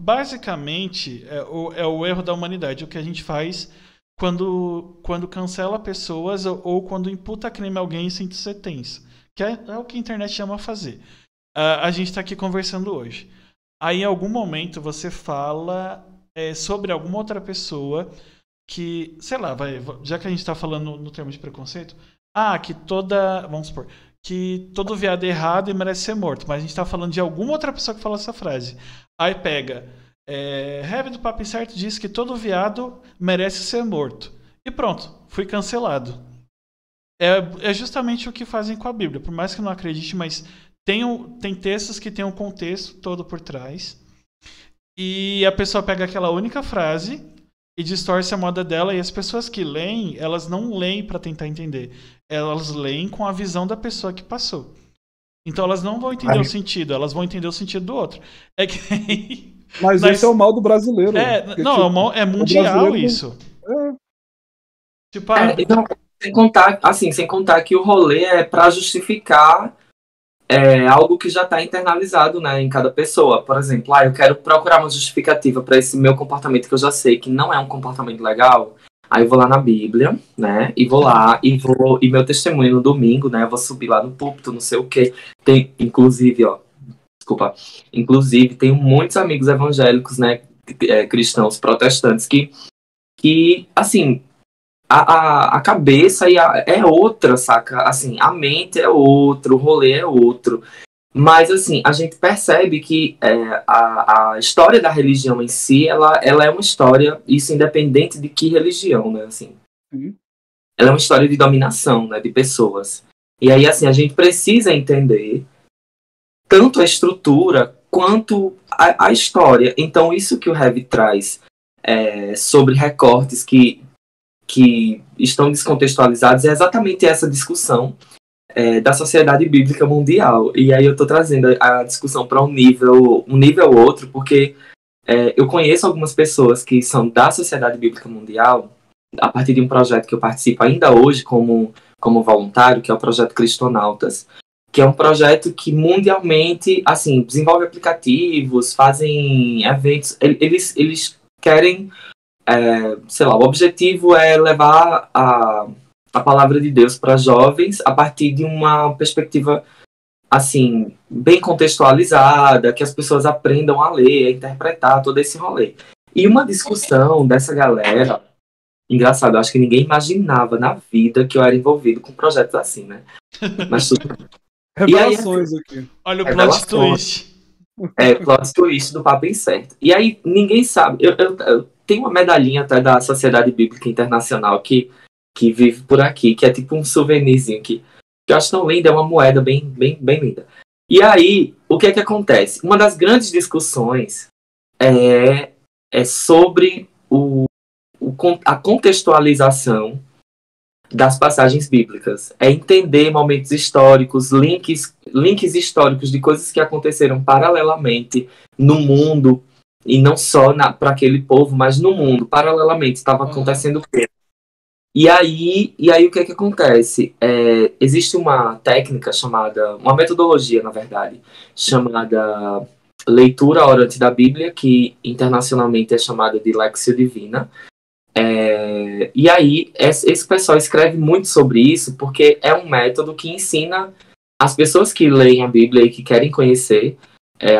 basicamente, é o erro da humanidade. O que a gente faz quando cancela pessoas ou quando imputa crime a alguém sem sentença. Que é o que a internet ama fazer. A gente está aqui conversando hoje. Aí, em algum momento, você fala sobre alguma outra pessoa que, sei lá, já que a gente está falando no termo de preconceito, que vamos supor, que todo viado é errado e merece ser morto, mas a gente está falando de alguma outra pessoa que fala essa frase. Aí pega, Heavy do Papo Incerto diz que todo merece ser morto. E pronto, fui cancelado. É justamente o que fazem com a Bíblia, por mais que eu não acredite, mas tem textos que tem um contexto todo por trás, e a pessoa pega aquela única frase e distorce a moda dela, e as pessoas que leem, elas não leem para tentar entender. Elas leem com a visão da pessoa que passou. Então elas não vão entender o sentido, elas vão entender o sentido do outro. É que... Mas esse é o mal do brasileiro. É mundial isso. Tipo, então, sem contar que o rolê é para justificar algo que já está internalizado, né, em cada pessoa. Por exemplo, eu quero procurar uma justificativa para esse meu comportamento que eu já sei que não é um comportamento legal. Aí eu vou lá na Bíblia, né, e vou lá e meu testemunho no domingo, né, eu vou subir lá no púlpito, não sei o quê. Tem, inclusive, tenho muitos amigos evangélicos, né, cristãos, protestantes, que assim, a cabeça é outra, saca? Assim, a mente é outra, o rolê é outro. Mas, assim, a gente percebe que a história da religião em si, ela é uma história, isso independente de que religião, né? Assim, ela é uma história de dominação, né? De pessoas. E aí, assim, a gente precisa entender tanto a estrutura quanto a história. Então, isso que o Heavy traz sobre recortes que estão descontextualizados é exatamente essa discussão da sociedade bíblica mundial. E aí eu estou trazendo a discussão para um nível outro, porque eu conheço algumas pessoas que são da sociedade bíblica mundial a partir de um projeto que eu participo ainda hoje como voluntário, que é o projeto Cristonautas, que é um projeto que mundialmente, assim, desenvolve aplicativos, fazem eventos, eles querem... sei lá, o objetivo é levar a palavra de Deus para jovens a partir de uma perspectiva, assim, bem contextualizada, que as pessoas aprendam a ler, a interpretar todo esse rolê. E uma discussão dessa galera, engraçado, eu acho que ninguém imaginava na vida que eu era envolvido com projetos assim, né? Mas tudo... Revelações aqui. Olha o plot twist. Plot twist do Papo Incerto. E aí, ninguém sabe. Eu tenho uma medalhinha até da Sociedade Bíblica Internacional que vive por aqui, que é tipo um souvenirzinho que eu acho tão lindo, é uma moeda bem, bem, bem linda. E aí, o que é que acontece? Uma das grandes discussões é sobre a contextualização das passagens bíblicas. É entender momentos históricos, links históricos de coisas que aconteceram paralelamente no mundo, e não só para aquele povo, mas no mundo, paralelamente, estava acontecendo o quê? E aí o que é que acontece? Existe uma técnica uma metodologia, na verdade, chamada leitura orante da Bíblia, que internacionalmente é chamada de Lexio Divina. E aí, esse pessoal escreve muito sobre isso, porque é um método que ensina as pessoas que leem a Bíblia e que querem conhecer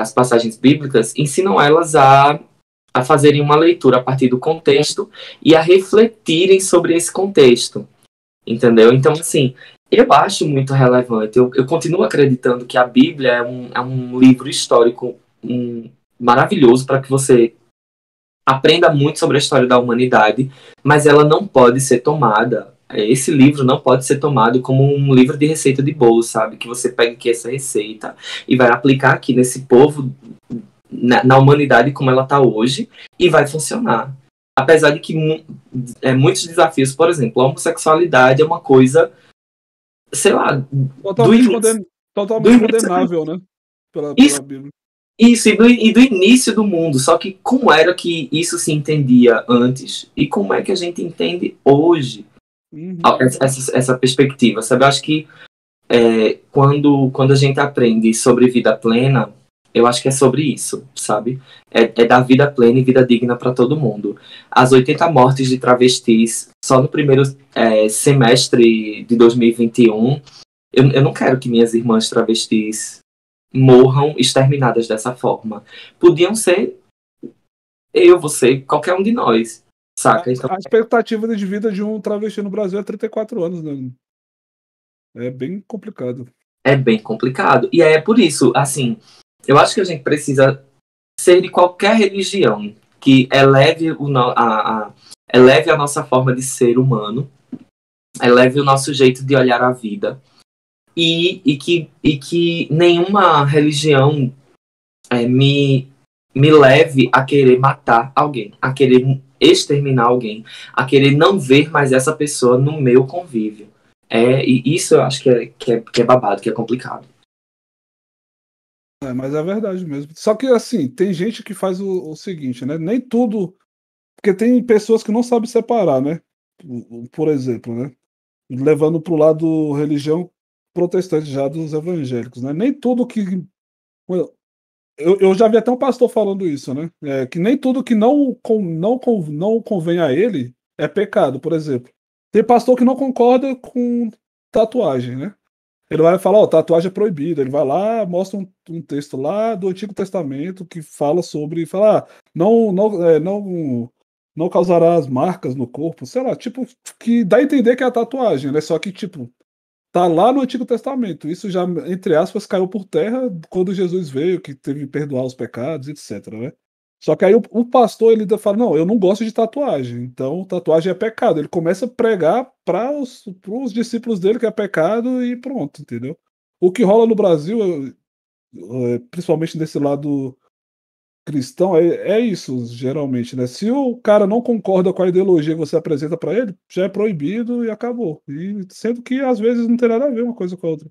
as passagens bíblicas, ensinam elas a fazerem uma leitura a partir do contexto e a refletirem sobre esse contexto, entendeu? Então, assim, eu acho muito relevante, eu continuo acreditando que a Bíblia é um livro histórico maravilhoso para que você aprenda muito sobre a história da humanidade, mas ela não pode ser tomada, esse livro não pode ser tomado como um livro de receita de bolo, sabe? Que você pega aqui essa receita e vai aplicar aqui nesse povo, na humanidade como ela está hoje, e vai funcionar. Apesar de que muitos desafios, por exemplo, a homossexualidade é uma coisa, sei lá... Totalmente condenável, né? Pela Bíblia. Isso, e do início do mundo. Só que como era que isso se entendia antes e como é que a gente entende hoje essa perspectiva, sabe? Eu acho que quando a gente aprende sobre vida plena, Eu acho que é sobre isso, sabe? É dar vida plena e vida digna para todo mundo. As 80 mortes de travestis só no primeiro semestre de 2021, eu não quero que minhas irmãs travestis morram exterminadas dessa forma. Podiam ser eu, você, qualquer um de nós, saca? Então, A expectativa de vida de um travesti no Brasil é 34 anos, né? É bem complicado. é bem complicado. E é por isso, assim, eu acho que a gente precisa ser de qualquer religião que eleve, eleve a nossa forma de ser humano, eleve o nosso jeito de olhar a vida. E que nenhuma religião me leve a querer matar alguém, a querer exterminar alguém, a querer não ver mais essa pessoa no meu convívio. E isso eu acho que é babado, que é complicado. Mas é verdade mesmo. Só que, assim, tem gente que faz o seguinte, né? Nem tudo... Porque tem pessoas que não sabem separar, né? Por exemplo, né? Levando para o lado religião protestante já dos evangélicos, né? Nem tudo que... Eu já vi até um pastor falando isso, né? Que nem tudo que não convém a ele é pecado, por exemplo. Tem pastor que não concorda com tatuagem, né? Ele vai falar, tatuagem é proibida. Ele vai lá, mostra um texto lá do Antigo Testamento que fala sobre, não causará as marcas no corpo, sei lá, tipo, que dá a entender que é a tatuagem, né? Só que, tipo, tá lá no Antigo Testamento. Isso já, entre aspas, caiu por terra quando Jesus veio, que teve que perdoar os pecados, etc, né? Só que aí o pastor, ele fala, não, eu não gosto de tatuagem, então tatuagem é pecado. Ele começa a pregar para os discípulos dele que é pecado e pronto, entendeu? O que rola no Brasil, principalmente desse lado cristão, é isso, geralmente, né? Se o cara não concorda com a ideologia que você apresenta para ele, já é proibido e acabou. E sendo que às vezes não tem nada a ver uma coisa com a outra.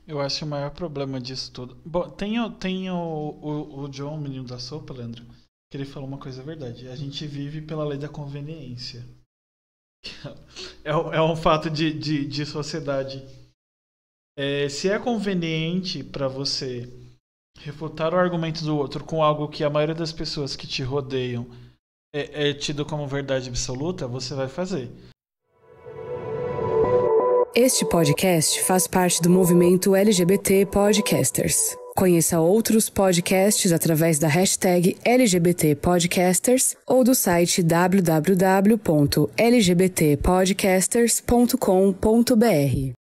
Eu acho o maior problema disso tudo. Bom, tem o John, o menino da sopa, Leandro, que ele falou uma coisa verdade. A gente vive pela lei da conveniência. É um fato de sociedade. Se é conveniente para você refutar o argumento do outro com algo que a maioria das pessoas que te rodeiam é tido como verdade absoluta, você vai fazer. Este podcast faz parte do movimento LGBT Podcasters. Conheça outros podcasts através da hashtag LGBT Podcasters ou do site www.lgbtpodcasters.com.br.